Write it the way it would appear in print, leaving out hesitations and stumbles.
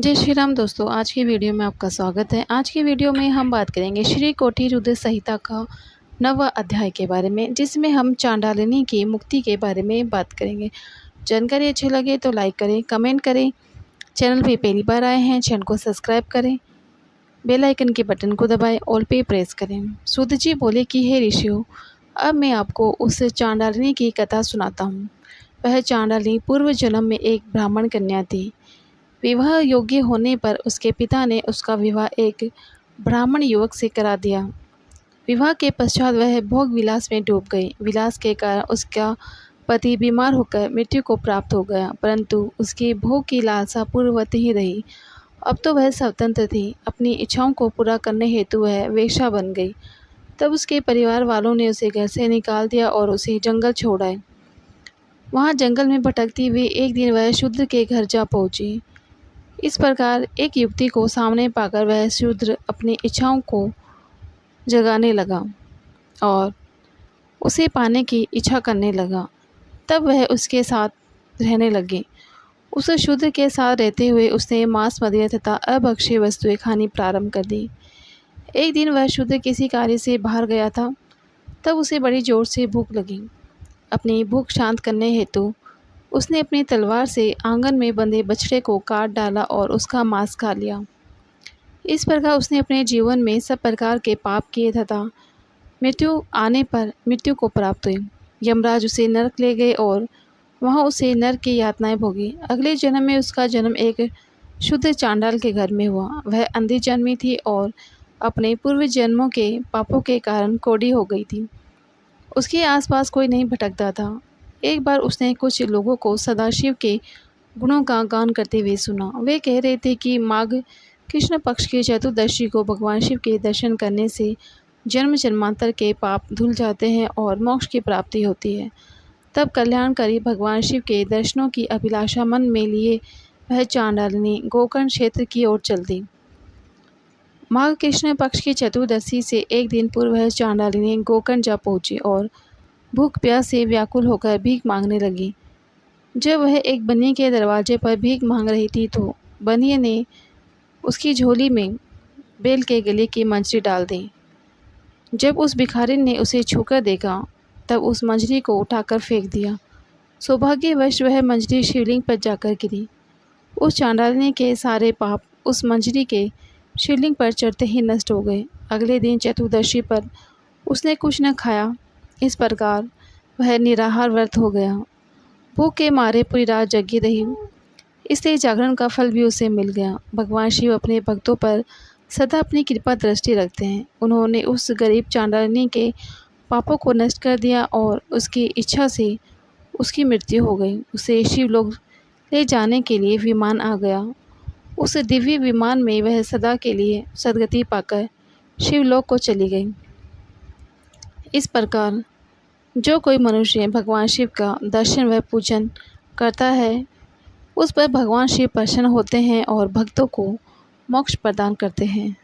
जय श्री राम दोस्तों, आज की वीडियो में आपका स्वागत है। आज की वीडियो में हम बात करेंगे श्री कोटि रुद्र संहिता का 9वां अध्याय के बारे में, जिसमें हम चांडालिनी की मुक्ति के बारे में बात करेंगे। जानकारी अच्छी लगे तो लाइक करें, कमेंट करें। चैनल पे पहली बार आए हैं, चैनल को सब्सक्राइब करें, बेल आइकन के बटन को दबाएं, ऑल पे प्रेस करें। सूत जी बोले कि हे ऋषियों, अब मैं आपको उस चांडालिनी की कथा सुनाता हूँ। वह चांडालिनी पूर्व जन्म में एक ब्राह्मण कन्या थी। विवाह योग्य होने पर उसके पिता ने उसका विवाह एक ब्राह्मण युवक से करा दिया। विवाह के पश्चात वह भोग विलास में डूब गई। विलास के कारण उसका पति बीमार होकर मृत्यु को प्राप्त हो गया, परंतु उसकी भोग की लालसा पूर्ववत ही रही। अब तो वह स्वतंत्र थी। अपनी इच्छाओं को पूरा करने हेतु वह वेश्या बन गई। तब उसके परिवार वालों ने उसे घर से निकाल दिया और उसे जंगल छोड़ आए। वहाँ जंगल में भटकती हुई एक दिन वह शूद्र के घर जा पहुँची। इस प्रकार एक युवती को सामने पाकर वह शूद्र अपनी इच्छाओं को जगाने लगा और उसे पाने की इच्छा करने लगा। तब वह उसके साथ रहने लगी। उस शूद्र के साथ रहते हुए उसने मांस, मदिरा तथा अभक्ष्य वस्तुएं खानी प्रारंभ कर दी। एक दिन वह शूद्र किसी कार्य से बाहर गया था। तब उसे बड़ी जोर से भूख लगी। अपनी भूख शांत करने हेतु उसने अपनी तलवार से आंगन में बंधे बछड़े को काट डाला और उसका मांस खा लिया। इस प्रकार उसने अपने जीवन में सब प्रकार के पाप किए तथा मृत्यु आने पर मृत्यु को प्राप्त हुई। यमराज उसे नरक ले गए और वहां उसे नरक की यातनाएं भोगी। अगले जन्म में उसका जन्म एक शुद्ध चांडाल के घर में हुआ। वह अंधी जन्मी थी और अपने पूर्व जन्मों के पापों के कारण कोढ़ी हो गई थी। उसके आसपास कोई नहीं भटकता था। एक बार उसने कुछ लोगों को सदाशिव के गुणों का गान करते हुए सुना। वे कह रहे थे कि माघ कृष्ण पक्ष की चतुर्दशी को भगवान शिव के दर्शन करने से जन्म जन्मांतर के पाप धुल जाते हैं और मोक्ष की प्राप्ति होती है। तब कल्याणकारी भगवान शिव के दर्शनों की अभिलाषा मन में लिए वह चांडालिनी गोकर्ण क्षेत्र की ओर चल दी। माघ कृष्ण पक्ष की चतुर्दशी से एक दिन पूर्व वह चांडालिनी गोकर्ण जा पहुंची और भूख प्यास से व्याकुल होकर भीख मांगने लगी। जब वह एक बनिए के दरवाजे पर भीख मांग रही थी तो बनिए ने उसकी झोली में बेल के गले की मंजरी डाल दी। जब उस भिखारिन ने उसे छूकर देखा तब उस मंजरी को उठाकर फेंक दिया। सौभाग्यवश वह मंजरी शिवलिंग पर जाकर गिरी। उस चांडालिनी के सारे पाप उस मंजरी के शिवलिंग पर चढ़ते ही नष्ट हो गए। अगले दिन चतुर्दशी पर उसने कुछ न खाया। इस प्रकार वह निराहार व्रत हो गया। भूख के मारे पूरी रात जगी रही, इसलिए जागरण का फल भी उसे मिल गया। भगवान शिव अपने भक्तों पर सदा अपनी कृपा दृष्टि रखते हैं। उन्होंने उस गरीब चांडालिनी के पापों को नष्ट कर दिया और उसकी इच्छा से उसकी मृत्यु हो गई। उसे शिवलोक ले जाने के लिए विमान आ गया। उस दिव्य विमान में वह सदा के लिए सदगति पाकर शिवलोक को चली गई। इस प्रकार जो कोई मनुष्य भगवान शिव का दर्शन व पूजन करता है उस पर भगवान शिव प्रसन्न होते हैं और भक्तों को मोक्ष प्रदान करते हैं।